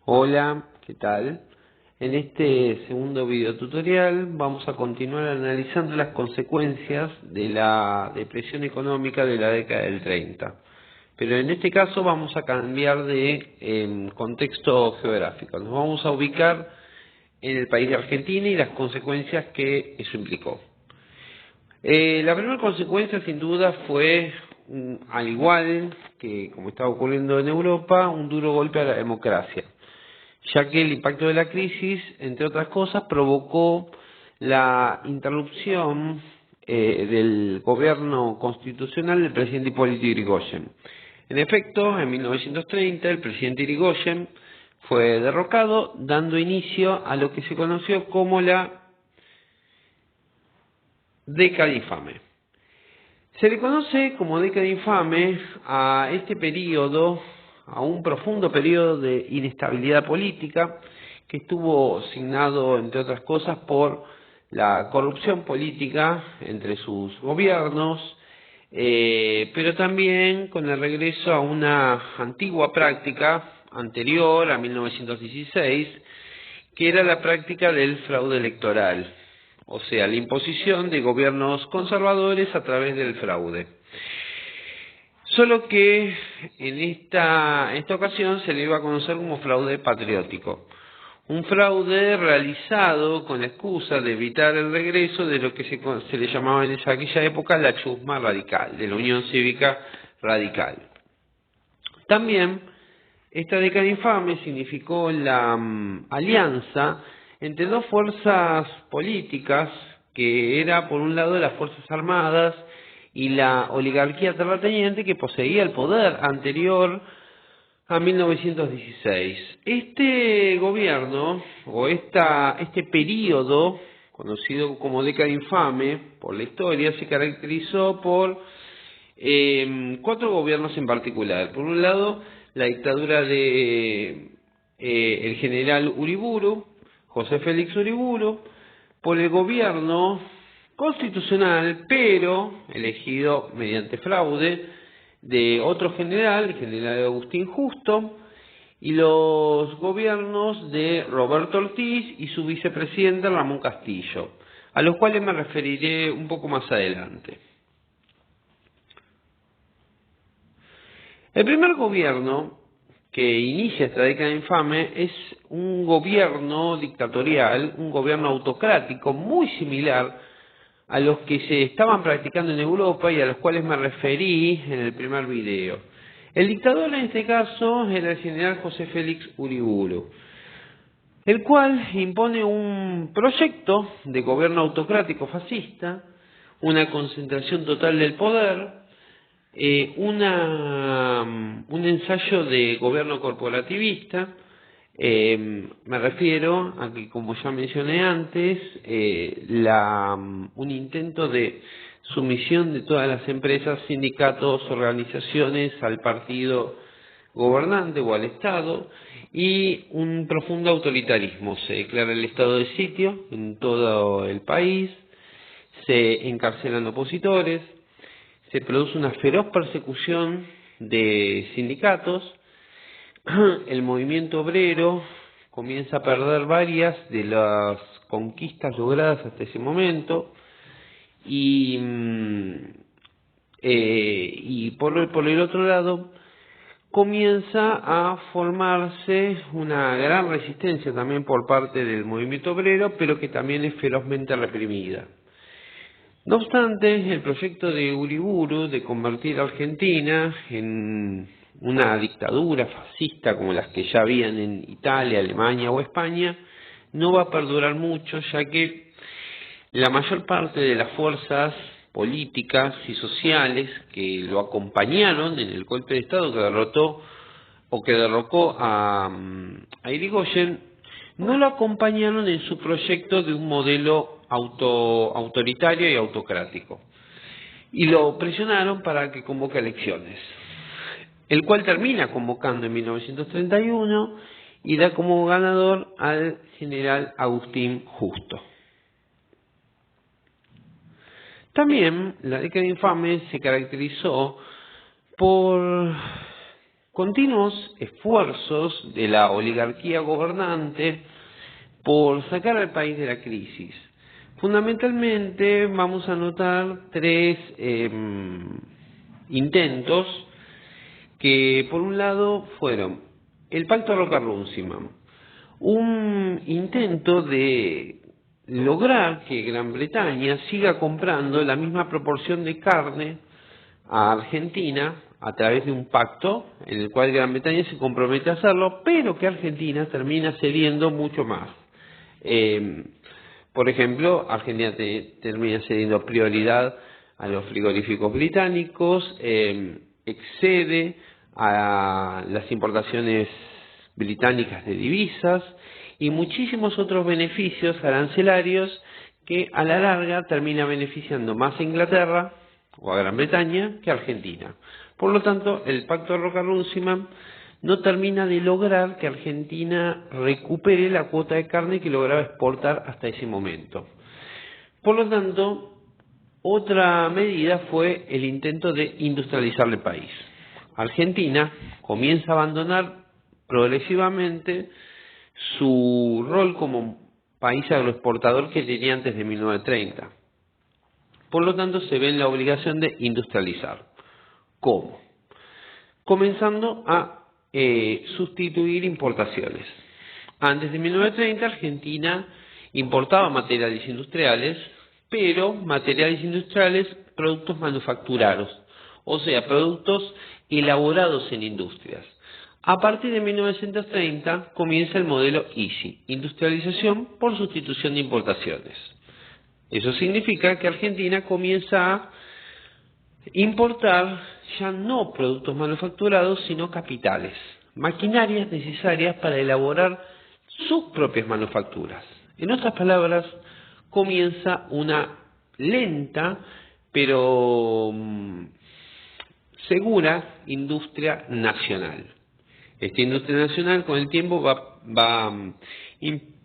Hola, ¿qué tal? En este segundo video tutorial vamos a continuar analizando las consecuencias de la depresión económica de la década del 30. Pero en este caso vamos a cambiar de contexto geográfico. Nos vamos a ubicar en el país de Argentina y las consecuencias que eso implicó. La primera consecuencia sin duda fue, al igual que como estaba ocurriendo en Europa, un duro golpe a la democracia, ya que el impacto de la crisis, entre otras cosas, provocó la interrupción del gobierno constitucional del presidente Hipólito Yrigoyen. En efecto, en 1930 el presidente Yrigoyen fue derrocado, dando inicio a lo que se conoció como la década infame. Se le conoce como década infame a este periodo, a un profundo periodo de inestabilidad política que estuvo signado, entre otras cosas, por la corrupción política entre sus gobiernos, pero también con el regreso a una antigua práctica anterior a 1916, que era la práctica del fraude electoral, o sea, la imposición de gobiernos conservadores a través del fraude. Solo que en esta ocasión se le iba a conocer como fraude patriótico. Un fraude realizado con la excusa de evitar el regreso de lo que se le llamaba en aquella época la chusma radical, de la Unión Cívica Radical. También esta década infame significó la alianza entre dos fuerzas políticas, que era por un lado las Fuerzas Armadas y la oligarquía terrateniente que poseía el poder anterior a 1916. Este gobierno, o este periodo, conocido como década infame por la historia, se caracterizó por cuatro gobiernos en particular. Por un lado, la dictadura de el general Uriburu, José Félix Uriburu, por el gobierno constitucional, pero elegido mediante fraude, de otro general, el general Agustín Justo, y los gobiernos de Roberto Ortiz y su vicepresidente Ramón Castillo, a los cuales me referiré un poco más adelante. El primer gobierno que inicia esta década infame es un gobierno dictatorial, un gobierno autocrático muy similar a los que se estaban practicando en Europa y a los cuales me referí en el primer video. El dictador en este caso era el general José Félix Uriburu, el cual impone un proyecto de gobierno autocrático fascista, una concentración total del poder, un ensayo de gobierno corporativista. Me refiero a que, como ya mencioné antes, un intento de sumisión de todas las empresas, sindicatos, organizaciones al partido gobernante o al Estado, y un profundo autoritarismo. Se declara el estado de sitio en todo el país, se encarcelan opositores, se produce una feroz persecución de sindicatos, el movimiento obrero comienza a perder varias de las conquistas logradas hasta ese momento, y por el otro lado comienza a formarse una gran resistencia también por parte del movimiento obrero, pero que también es ferozmente reprimida. No obstante, el proyecto de Uriburu de convertir a Argentina en una dictadura fascista como las que ya habían en Italia, Alemania o España, no va a perdurar mucho, ya que la mayor parte de las fuerzas políticas y sociales que lo acompañaron en el golpe de Estado que derrocó a Irigoyen, no lo acompañaron en su proyecto de un modelo autoritario y autocrático, y lo presionaron para que convoque elecciones, el cual termina convocando en 1931 y da como ganador al general Agustín Justo. También la década infame se caracterizó con continuos esfuerzos de la oligarquía gobernante por sacar al país de la crisis. Fundamentalmente vamos a notar tres intentos que por un lado fueron el Pacto Roca-Runciman, un intento de lograr que Gran Bretaña siga comprando la misma proporción de carne a Argentina a través de un pacto en el cual Gran Bretaña se compromete a hacerlo, pero que Argentina termina cediendo mucho más. Por ejemplo, Argentina termina cediendo prioridad a los frigoríficos británicos, excede a las importaciones británicas de divisas y muchísimos otros beneficios arancelarios que a la larga termina beneficiando más a Inglaterra o a Gran Bretaña que a Argentina. Por lo tanto, el Pacto de Roca-Runciman no termina de lograr que Argentina recupere la cuota de carne que lograba exportar hasta ese momento. Por lo tanto, otra medida fue el intento de industrializar el país. Argentina comienza a abandonar progresivamente su rol como país agroexportador que tenía antes de 1930. Por lo tanto, se ve en la obligación de industrializar. ¿Cómo? Comenzando a sustituir importaciones. Antes de 1930, Argentina importaba materiales industriales, pero materiales industriales, productos manufacturados, o sea, productos elaborados en industrias. A partir de 1930 comienza el modelo ISI, industrialización por sustitución de importaciones. Eso significa que Argentina comienza a importar ya no productos manufacturados, sino capitales, maquinarias necesarias para elaborar sus propias manufacturas. En otras palabras, comienza una lenta pero segura industria nacional. Esta industria nacional con el tiempo va a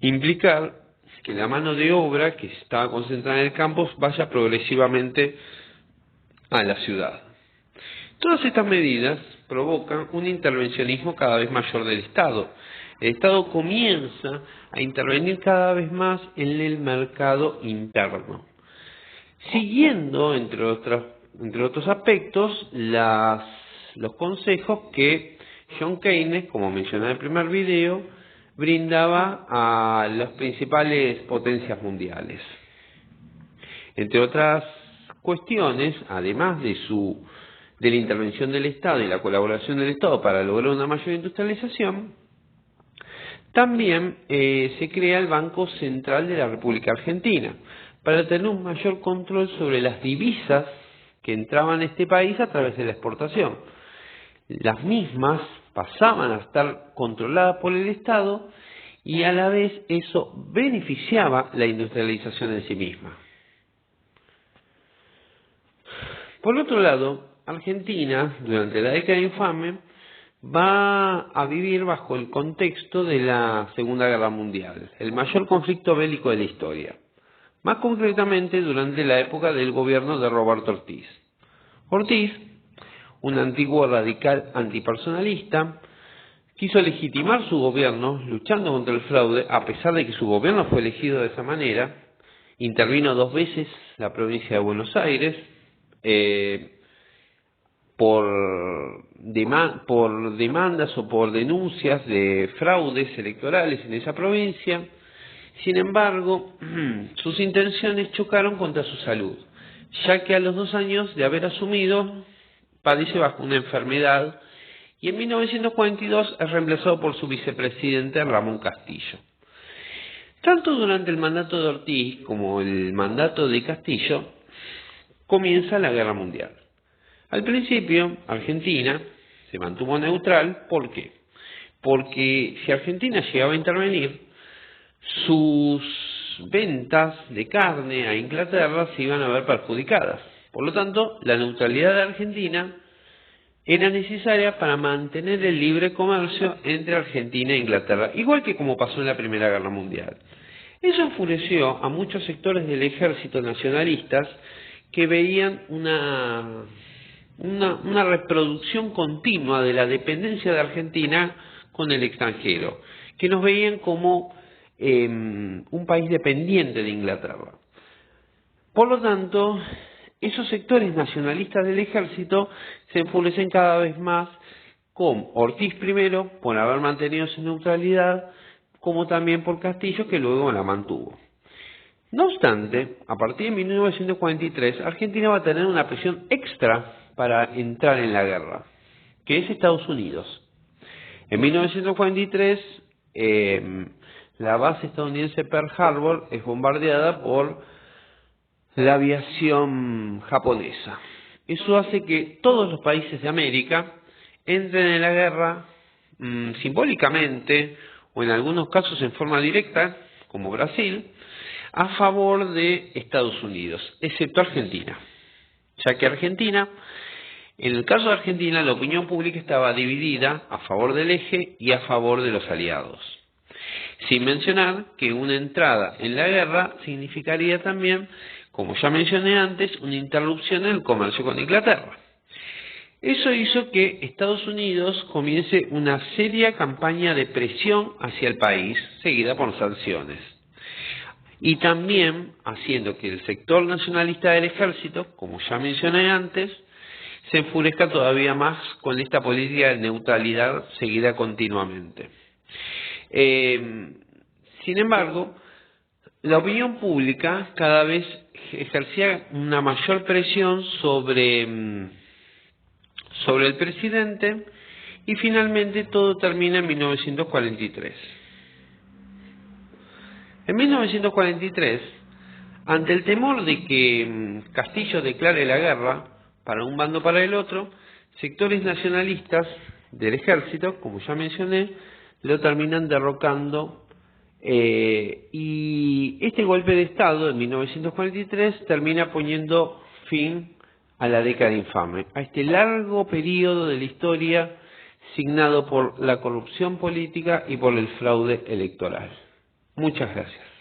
implicar que la mano de obra que estaba concentrada en el campo vaya progresivamente a la ciudad. Todas estas medidas provocan un intervencionismo cada vez mayor del Estado. El Estado comienza a intervenir cada vez más en el mercado interno, siguiendo, entre otros aspectos, los consejos que John Keynes, como mencioné en el primer video, brindaba a las principales potencias mundiales. Entre otras cuestiones, además de la intervención del Estado y la colaboración del Estado para lograr una mayor industrialización, también se crea el Banco Central de la República Argentina para tener un mayor control sobre las divisas que entraban a este país a través de la exportación. Las mismas pasaban a estar controladas por el Estado y a la vez eso beneficiaba la industrialización en sí misma. Por otro lado, Argentina, durante la década infame, va a vivir bajo el contexto de la Segunda Guerra Mundial, el mayor conflicto bélico de la historia, más concretamente durante la época del gobierno de Roberto Ortiz. Ortiz, un antiguo radical antipersonalista, quiso legitimar su gobierno luchando contra el fraude, a pesar de que su gobierno fue elegido de esa manera. Intervino 2 veces la provincia de Buenos Aires, por demandas o por denuncias de fraudes electorales en esa provincia. Sin embargo, sus intenciones chocaron contra su salud, ya que a los 2 años de haber asumido padece bajo una enfermedad y en 1942 es reemplazado por su vicepresidente Ramón Castillo. Tanto durante el mandato de Ortiz como el mandato de Castillo comienza la Guerra Mundial. Al principio, Argentina se mantuvo neutral. ¿Por qué? Porque si Argentina llegaba a intervenir, sus ventas de carne a Inglaterra se iban a ver perjudicadas. Por lo tanto, la neutralidad de Argentina era necesaria para mantener el libre comercio entre Argentina e Inglaterra, igual que como pasó en la Primera Guerra Mundial. Eso enfureció a muchos sectores del ejército nacionalistas que veían una una reproducción continua de la dependencia de Argentina con el extranjero, que nos veían como un país dependiente de Inglaterra. Por lo tanto, esos sectores nacionalistas del ejército se enfurecen cada vez más con Ortiz primero, por haber mantenido su neutralidad, como también por Castillo, que luego la mantuvo. No obstante, a partir de 1943, Argentina va a tener una presión extra para entrar en la guerra, que es Estados Unidos. En 1943, la base estadounidense Pearl Harbor es bombardeada por la aviación japonesa. Eso hace que todos los países de América entren en la guerra simbólicamente o en algunos casos en forma directa, como Brasil, a favor de Estados Unidos, excepto Argentina, ya que Argentina, en el caso de Argentina, la opinión pública estaba dividida a favor del eje y a favor de los aliados. Sin mencionar que una entrada en la guerra significaría también, como ya mencioné antes, una interrupción en el comercio con Inglaterra. Eso hizo que Estados Unidos comience una seria campaña de presión hacia el país, seguida por sanciones. Y también haciendo que el sector nacionalista del ejército, como ya mencioné antes, se enfurezca todavía más con esta política de neutralidad seguida continuamente. Sin embargo, la opinión pública cada vez ejercía una mayor presión sobre el presidente y finalmente todo termina en 1943. En 1943, ante el temor de que Castillo declare la guerra para un bando o para el otro, sectores nacionalistas del ejército, como ya mencioné, lo terminan derrocando y este golpe de Estado en 1943 termina poniendo fin a la década infame, a este largo periodo de la historia signado por la corrupción política y por el fraude electoral. Muchas gracias.